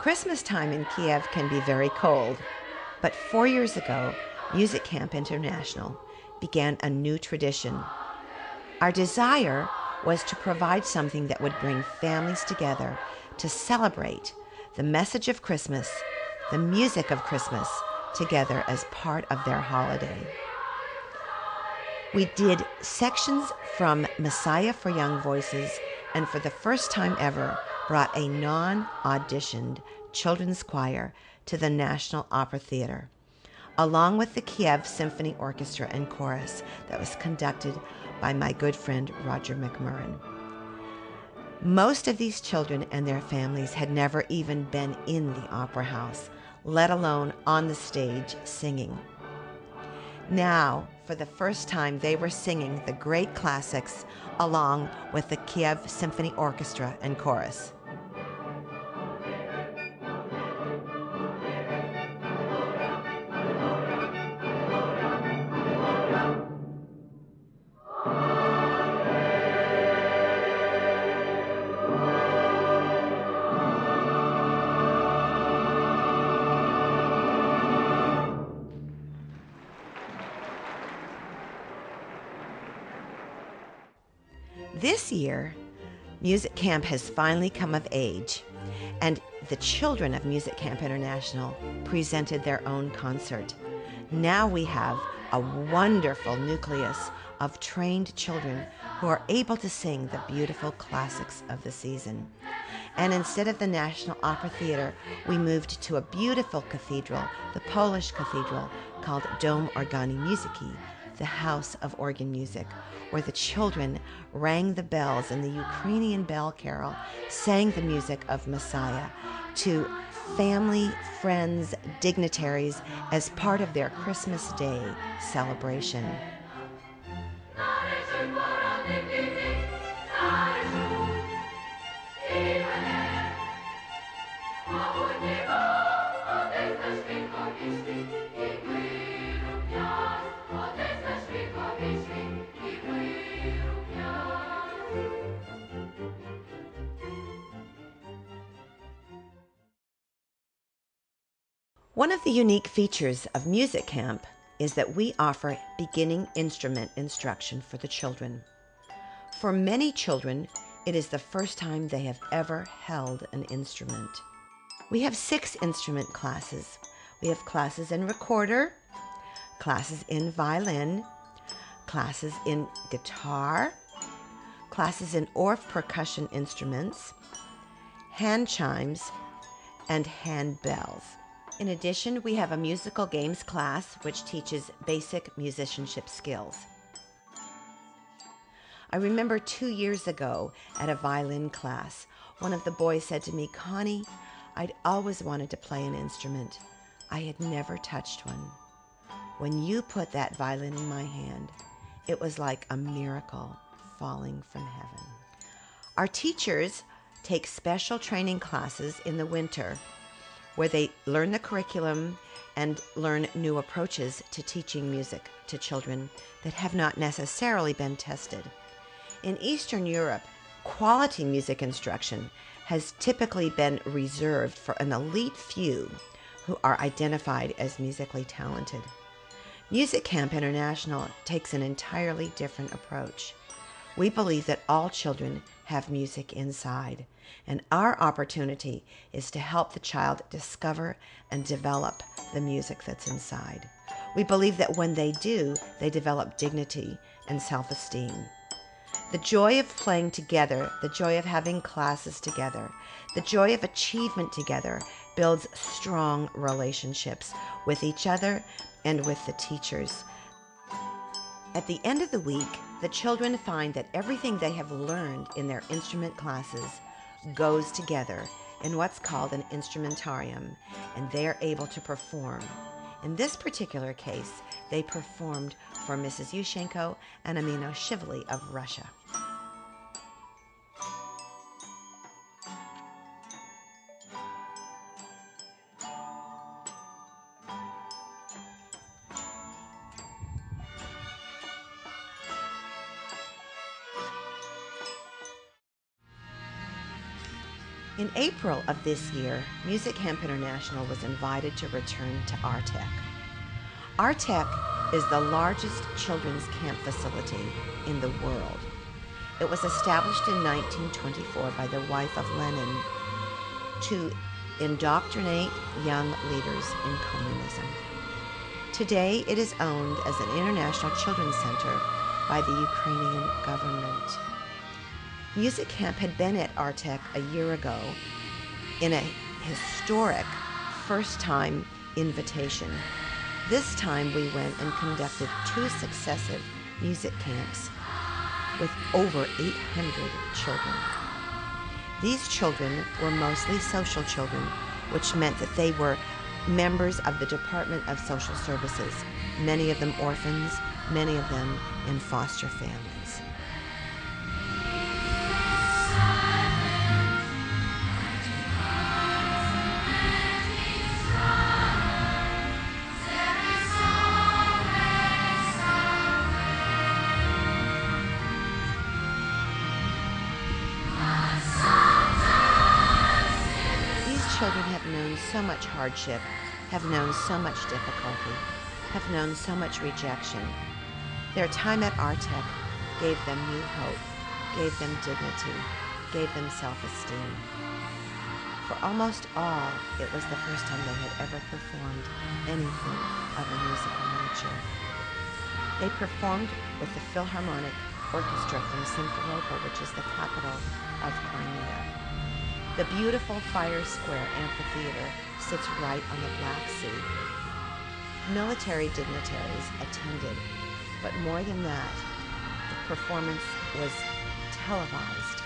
Christmas time in Kiev can be very cold, but 4 years ago, Music Camp International began a new tradition. Our desire was to provide something that would bring families together to celebrate the message of Christmas, the music of Christmas, together as part of their holiday. We did sections from Messiah for Young Voices, and for the first time ever brought a non-auditioned children's choir to the National Opera Theater, along with the Kiev Symphony Orchestra and Chorus that was conducted by my good friend Roger McMurrin. Most of these children and their families had never even been in the opera house, let alone on the stage singing. Now, for the first time, they were singing the great classics along with the Kiev Symphony Orchestra and Chorus. This year, Music Camp has finally come of age, and the children of Music Camp International presented their own concert. Now we have a wonderful nucleus of trained children who are able to sing the beautiful classics of the season. And instead of the National Opera Theater, we moved to a beautiful cathedral, the Polish cathedral, called Dom Organi Muzyki, the House of Organ Music, where the children rang the bells in the Ukrainian bell carol, sang the music of Messiah to family, friends, dignitaries as part of their Christmas Day celebration. One of the unique features of Music Camp is that we offer beginning instrument instruction for the children. For many children, it is the first time they have ever held an instrument. We have 6 instrument classes. We have classes in recorder, classes in violin, classes in guitar, classes in Orff percussion instruments, hand chimes, and hand bells. In addition, we have a musical games class which teaches basic musicianship skills. I remember 2 years ago at a violin class, one of the boys said to me, "Connie, I'd always wanted to play an instrument. I had never touched one. When you put that violin in my hand, it was like a miracle falling from heaven." Our teachers take special training classes in the winter where they learn the curriculum and learn new approaches to teaching music to children that have not necessarily been tested. In Eastern Europe, quality music instruction has typically been reserved for an elite few who are identified as musically talented. Music Camp International takes an entirely different approach. We believe that all children have music inside, and our opportunity is to help the child discover and develop the music that's inside. We believe that when they do, they develop dignity and self-esteem. The joy of playing together, the joy of having classes together, the joy of achievement together builds strong relationships with each other and with the teachers. At the end of the week, the children find that everything they have learned in their instrument classes goes together in what's called an instrumentarium, and they are able to perform. In this particular case, they performed for Mrs. Yushchenko and Amino Shively of Russia. In April of this year, Music Camp International was invited to return to Artek. Artek is the largest children's camp facility in the world. It was established in 1924 by the wife of Lenin to indoctrinate young leaders in communism. Today, it is owned as an international children's center by the Ukrainian government. Music Camp had been at Artek a year ago in a historic first-time invitation. This time we went and conducted 2 successive music camps with over 800 children. These children were mostly social children, which meant that they were members of the Department of Social Services, many of them orphans, many of them in foster families. Children have known so much hardship, have known so much difficulty, have known so much rejection. Their time at Artek gave them new hope, gave them dignity, gave them self-esteem. For almost all, it was the first time they had ever performed anything of a musical nature. They performed with the Philharmonic Orchestra from Simferopol, which is the capital of Crimea. The beautiful Fire Square amphitheater sits right on the Black Sea. Military dignitaries attended, but more than that, the performance was televised